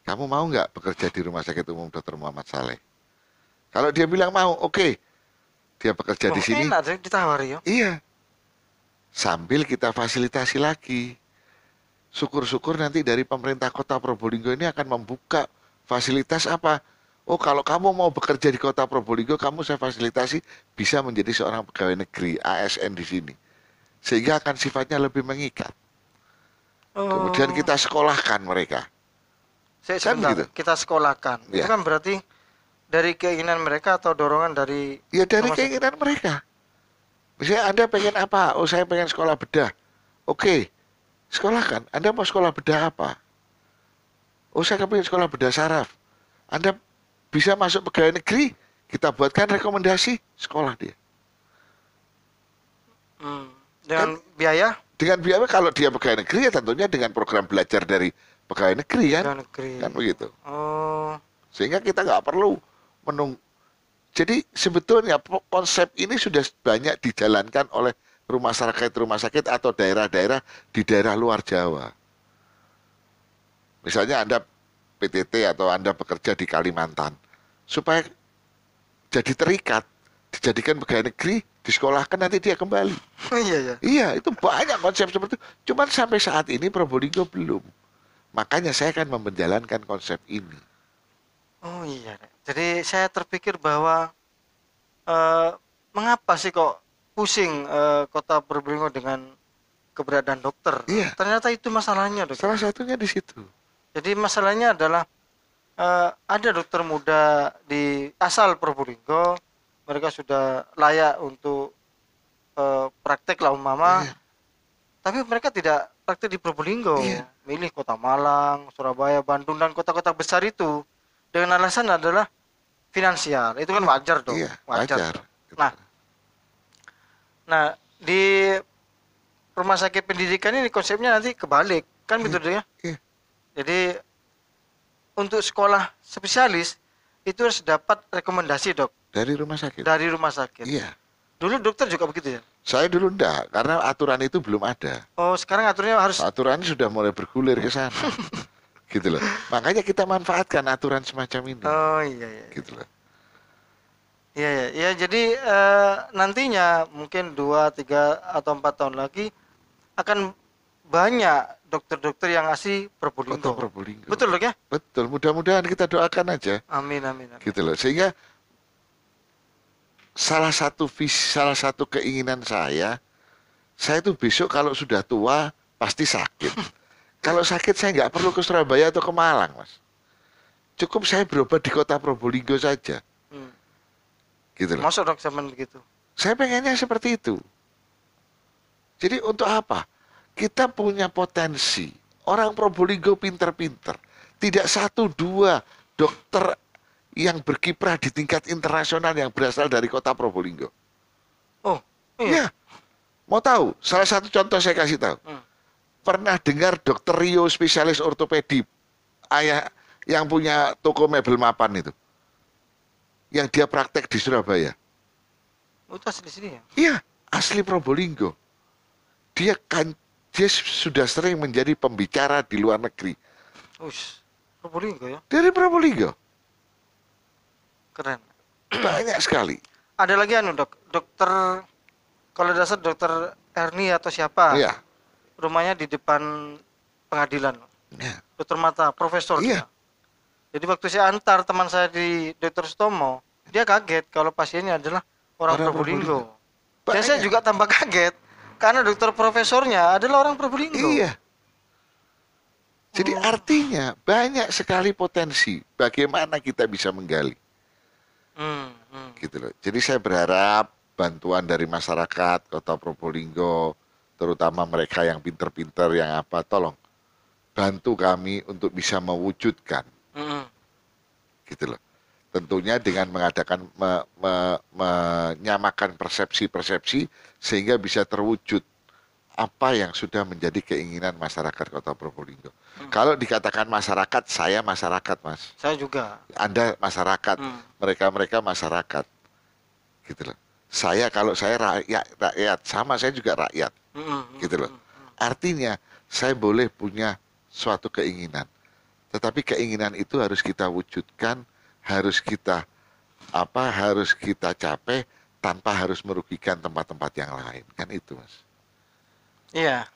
kamu mau nggak bekerja di Rumah Sakit Umum Dr. Muhammad Saleh? Kalau dia bilang mau, oke, dia bekerja di sini. Enak deh ditawari ya. Iya, sambil kita fasilitasi lagi. Syukur-syukur nanti dari pemerintah Kota Probolinggo ini akan membuka fasilitas apa? Oh, kalau kamu mau bekerja di Kota Probolinggo, kamu saya fasilitasi bisa menjadi seorang pegawai negeri ASN di sini. Sehingga akan sifatnya lebih mengikat. Kemudian kita sekolahkan mereka. Sebentar, gitu. kita sekolahkan. Ya. Itu kan berarti dari keinginan mereka atau dorongan dari Ya dari rumah sakit? keinginan mereka. Misalnya Anda pengen apa? Oh, saya pengen sekolah bedah. Oke, sekolahkan. Anda mau sekolah bedah apa? Oh, saya pengen sekolah bedah saraf. Anda bisa masuk pegawai negeri, kita buatkan rekomendasi sekolah dia. Dengan biaya? Dengan biaya kalau dia pegawai negeri ya tentunya dengan program belajar dari pegawai negeri kan. Pegawai negeri. Kan begitu. Oh, Sehingga kita nggak perlu menunggu. Jadi sebetulnya konsep ini sudah banyak dijalankan oleh rumah sakit atau daerah-daerah di daerah luar Jawa. Misalnya Anda PTT atau Anda bekerja di Kalimantan, supaya jadi terikat, dijadikan pegawai negeri, disekolahkan nanti dia kembali. iya ya. Iya, itu banyak konsep seperti itu. Cuman sampai saat ini Probolinggo belum. Makanya saya akan menjalankan konsep ini. Oh iya. Jadi saya terpikir bahwa mengapa sih kok pusing kota Probolinggo dengan keberadaan dokter? Iya. Ternyata itu masalahnya, dok. Salah satunya di situ. Jadi masalahnya adalah ada dokter muda di asal Probolinggo, mereka sudah layak untuk praktek lah umpama, Iya. tapi mereka tidak praktek di Probolinggo, Iya. milih kota Malang, Surabaya, Bandung dan kota-kota besar itu dengan alasan adalah finansial. Itu kan wajar dong, Iya, wajar. wajar. Nah, di rumah sakit pendidikan ini konsepnya nanti kebalik, kan begitu ya? Iya. Jadi untuk sekolah spesialis itu harus dapat rekomendasi dok Dari rumah sakit. dari rumah sakit. Iya. Dulu dokter juga begitu ya? Saya dulu enggak, karena aturan itu belum ada. Oh sekarang aturannya harus. Aturan sudah mulai bergulir ke sana. Gitu loh. Makanya kita manfaatkan aturan semacam ini. Oh iya iya. Gitu loh. Iya iya. Ya jadi nantinya mungkin 2, 3 atau 4 tahun lagi akan banyak dokter-dokter yang asli Probolinggo. Kota Probolinggo. Betul dok ya? Betul, mudah-mudahan kita doakan aja. Amin amin. Amin. Gitu loh. Sehingga salah satu keinginan saya itu besok kalau sudah tua pasti sakit. Kalau sakit saya nggak perlu ke Surabaya atau ke Malang, Mas. Cukup saya berobat di kota Probolinggo saja. Gitu loh. Masuk dok zaman begitu. Saya pengennya seperti itu. Jadi untuk apa? Kita punya potensi. Orang Probolinggo pinter-pinter. Tidak 1, 2 dokter yang berkiprah di tingkat internasional yang berasal dari kota Probolinggo. Oh Ya. iya. Mau tahu? Salah satu contoh saya kasih tahu. pernah dengar Dokter Rio spesialis ortopedi, ayah yang punya toko mebel mapan itu, yang dia praktek di Surabaya? Oh, itu asli di sini ya? Iya, asli Probolinggo. Dia sudah sering menjadi pembicara di luar negeri. Ush, Probolinggo ya? Dari Probolinggo. Keren. Banyak sekali. Ada lagi dokter, kalau dasar dokter Erni atau siapa? Iya. Rumahnya di depan pengadilan. Ya. Dokter mata, profesor Iya. dia. Jadi waktu saya antar teman saya di Dokter Sutomo, dia kaget kalau pasiennya adalah orang Probolinggo. Dan saya juga tambah kaget karena dokter profesornya adalah orang Probolinggo. Iya. Jadi artinya banyak sekali potensi bagaimana kita bisa menggali. Gitu loh. Jadi saya berharap bantuan dari masyarakat Kota Probolinggo, terutama mereka yang pinter-pinter yang apa, tolong bantu kami untuk bisa mewujudkan. Gitu loh. Tentunya dengan mengadakan menyamakan persepsi-persepsi sehingga bisa terwujud apa yang sudah menjadi keinginan masyarakat Kota Probolinggo. Kalau dikatakan masyarakat, saya masyarakat, Mas. Saya juga. Anda masyarakat, mereka masyarakat, gitu loh. Kalau saya rakyat, sama saya juga rakyat, gitu loh. Artinya saya boleh punya suatu keinginan, tetapi keinginan itu harus kita wujudkan, harus kita capai tanpa harus merugikan tempat-tempat yang lain, kan itu, Mas. Iya,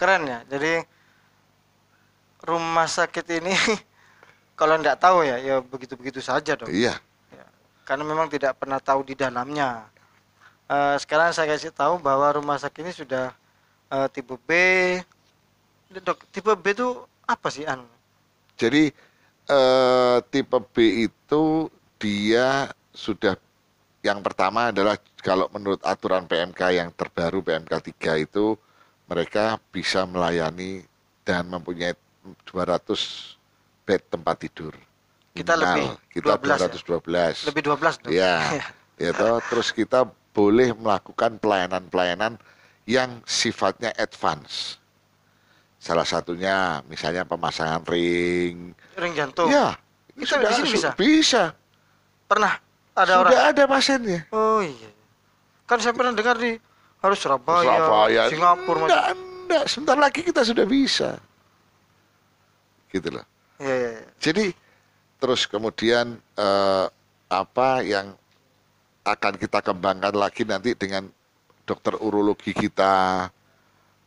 keren ya. Jadi rumah sakit ini kalau nggak tahu ya begitu-begitu saja dong. Iya. Ya, karena memang tidak pernah tahu di dalamnya. Sekarang saya kasih tahu bahwa rumah sakit ini sudah tipe B. Tipe B itu apa sih, An? Jadi tipe B itu dia sudah, yang pertama adalah kalau menurut aturan PMK yang terbaru, PMK 3 itu mereka bisa melayani dan mempunyai 200 bed tempat tidur. Kita minimal. lebih Kita 212 ya? Lebih 12 dong. Ya, itu terus kita boleh melakukan pelayanan-pelayanan yang sifatnya advance. Salah satunya misalnya pemasangan ring jantung. Ya, Itu di sini bisa? Bisa. Pernah ada orang? Sudah ada pasiennya. Oh iya. Kan saya pernah dengar harus Surabaya, Singapura. Enggak, sebentar lagi kita sudah bisa. Gitu loh. Iya. Jadi terus kemudian apa yang akan kita kembangkan lagi nanti dengan dokter urologi kita,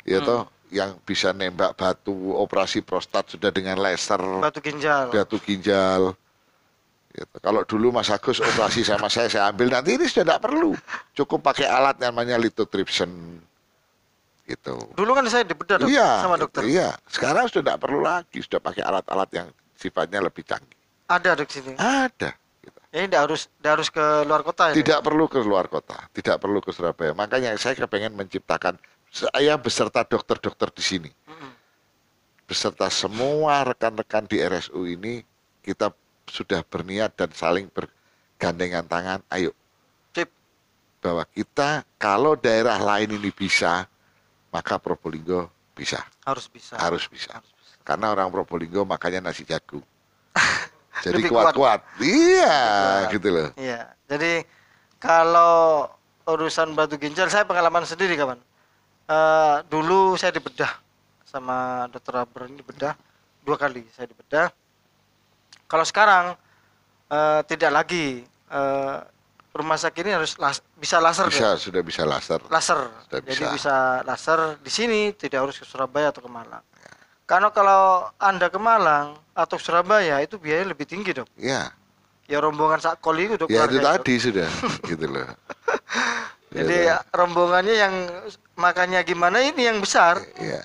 ya toh, yang bisa nembak batu, operasi prostat sudah dengan laser, batu ginjal. Gitu. Kalau dulu Mas Agus operasi sama saya ambil, nanti ini sudah tidak perlu, cukup pakai alat namanya lithotripsy. Gitu. Dulu kan saya dibedah sama dokter. Iya, sekarang sudah tidak perlu lagi, sudah pakai alat-alat yang sifatnya lebih canggih. Ada di sini. Ada. Gitu. Ini tidak harus ke luar kota. Tidak perlu ke luar kota, tidak perlu ke Surabaya. Makanya saya kepengen menciptakan, saya beserta dokter-dokter di sini, beserta semua rekan-rekan di RSU ini, kita sudah berniat dan saling bergandengan tangan. Ayo, Sip. Bahwa kita kalau daerah lain ini bisa, maka Probolinggo bisa. Harus bisa. Karena orang Probolinggo makanya nasi jagung. Jadi kuat-kuat. Iya, gitu loh. Iya. Jadi kalau urusan batu ginjal, saya pengalaman sendiri kawan. Dulu saya dibedah sama dokter Abra, ini dibedah 2 kali saya dibedah. Kalau sekarang tidak lagi, rumah sakit ini harus bisa laser. Sudah bisa laser. Jadi bisa laser di sini, tidak harus ke Surabaya atau ke Malang. Karena kalau Anda ke Malang atau Surabaya itu biaya lebih tinggi, Dok. Iya. Ya rombongan sakol itu, Dok. Ya itu tadi sudah, gitu loh. Jadi rombongannya yang makannya gimana ini yang besar. Iya.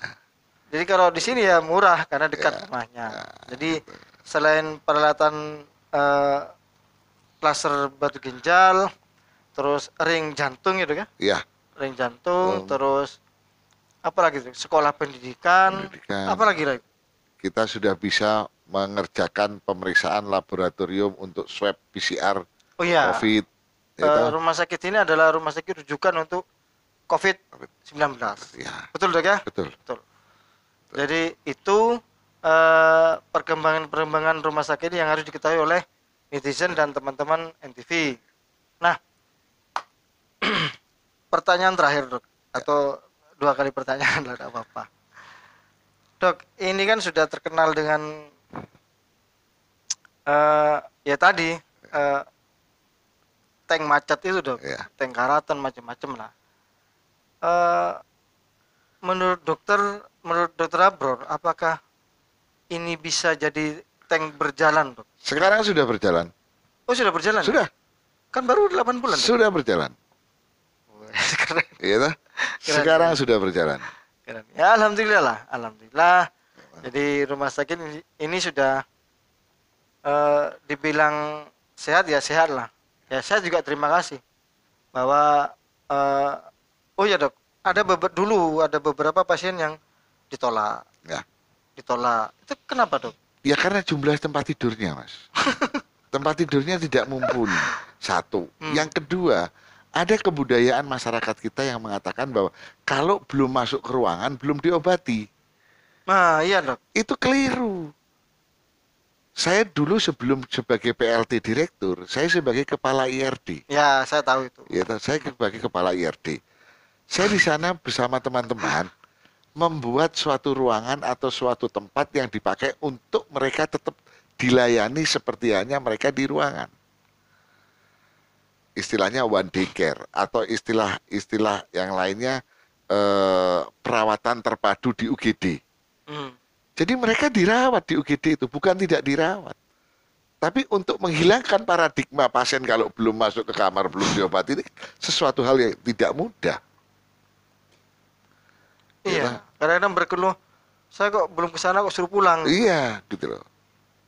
Jadi kalau di sini ya murah karena dekat rumahnya. Jadi selain peralatan laser batu ginjal, terus ring jantung gitu kan? Iya. Ring jantung, terus apa lagi tuh? Sekolah pendidikan. Apa lagi? Kita sudah bisa mengerjakan pemeriksaan laboratorium untuk swab PCR COVID. Rumah sakit ini adalah rumah sakit rujukan untuk COVID-19. Ya, Betul dok ya? betul. Betul. Jadi itu perkembangan rumah sakit yang harus diketahui oleh netizen dan teman-teman NTV. Nah, pertanyaan terakhir dok, atau 2 kali pertanyaan lah, tidak apa-apa. Dok, ini kan sudah terkenal dengan ya tadi tank macet itu dok, Ya. tank karatan macam-macam lah. Menurut dokter Abror, apakah ini bisa jadi tank berjalan dok? Sekarang sudah berjalan. Oh sudah berjalan? Sudah. Kan baru 8 bulan. Sudah berjalan. Keren. Iya toh? Sekarang sudah berjalan. Keren. Ya alhamdulillah lah, alhamdulillah. Jadi rumah sakit ini sudah dibilang sehat ya sehat lah. Ya saya juga terima kasih bahwa oh ya dok, ada beberapa pasien yang ditolak. Ya. Ditolak. Itu kenapa dok? Ya karena jumlah tempat tidurnya, Mas. Tempat tidurnya tidak mumpuni. Satu. Yang kedua, ada kebudayaan masyarakat kita yang mengatakan bahwa kalau belum masuk ke ruangan belum diobati. Nah, iya dok. Itu keliru. Saya dulu sebelum sebagai PLT direktur, saya sebagai kepala IRD. Ya, saya tahu itu. Ya, saya sebagai kepala IRD. Saya di sana bersama teman-teman membuat suatu ruangan atau suatu tempat yang dipakai untuk mereka tetap dilayani seperti hanya mereka di ruangan. Istilahnya one day care atau istilah yang lainnya perawatan terpadu di UGD. Jadi mereka dirawat di UGD itu, bukan tidak dirawat. Tapi untuk menghilangkan paradigma pasien kalau belum masuk ke kamar, belum diobati, ini sesuatu hal yang tidak mudah. Iya, kadang-kadang berkeluh, saya kok belum ke sana kok suruh pulang. Iya, gitu loh.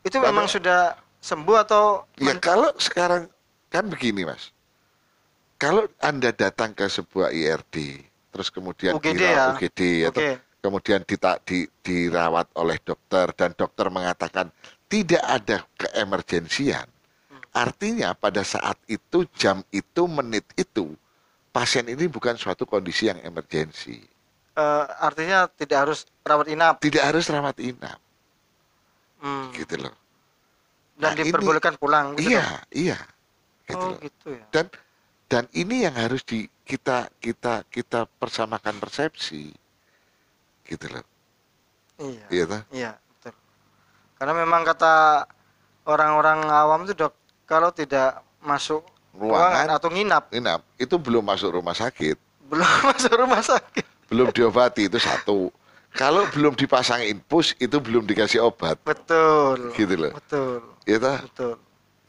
Itu memang sudah sembuh atau? Ya kalau sekarang, kan begini Mas. Kalau Anda datang ke sebuah IRD, terus kemudian UGD dirawat ya? UGD, atau Oke. kemudian dirawat oleh dokter, dan dokter mengatakan tidak ada keemergensian. Artinya pada saat itu, jam itu, menit itu, pasien ini bukan suatu kondisi yang emergensi. Artinya tidak harus rawat inap. Tidak harus rawat inap. Gitu loh. Dan Nah, diperbolehkan pulang. Gitu Iya, dong? iya. Gitu Oh loh. gitu ya. Dan ini yang harus kita persamakan persepsi. Gitu loh. Iya. Iya toh? Iya, betul. Karena memang kata orang-orang awam itu dok, kalau tidak masuk ruangan atau nginap, itu belum masuk rumah sakit. belum masuk rumah sakit. Belum diobati, itu satu. Kalau belum dipasang infus, itu belum dikasih obat. Betul. Gitu loh. Betul. Iya toh? Betul.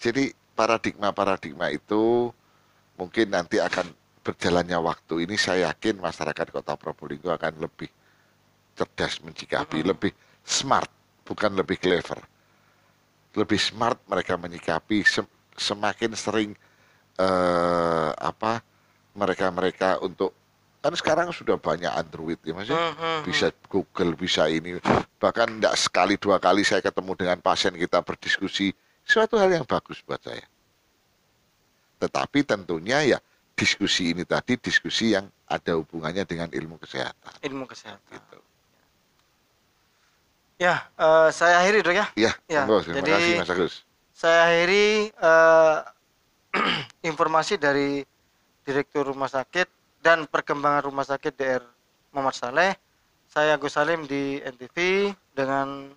Jadi paradigma itu mungkin nanti akan berjalannya waktu ini, saya yakin masyarakat Kota Probolinggo akan lebih cerdas menyikapi, lebih smart, bukan lebih clever. Lebih smart mereka menyikapi, semakin sering mereka untuk, kan sekarang sudah banyak Android ya Mas, bisa Google, bisa ini, bahkan tidak sekali 2 kali saya ketemu dengan pasien, kita berdiskusi, suatu hal yang bagus buat saya. Tetapi tentunya ya diskusi ini tadi diskusi yang ada hubungannya dengan ilmu kesehatan. Ilmu kesehatan. Gitu. Ya, saya akhiri dok ya. Ya, Ya, monggo, terima jadi kasih Mas Agus. saya akhiri informasi dari Direktur Rumah Sakit dan Perkembangan Rumah Sakit DR Muhammad Saleh. Saya Agus Salim di NTV dengan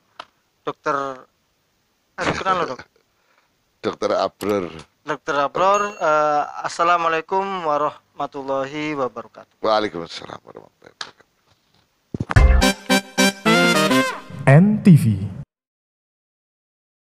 Dokter kenal lo dok? Dokter Abror. Dokter Abror. Assalamualaikum warahmatullahi wabarakatuh. Waalaikumsalam warahmatullahi wabarakatuh. NTV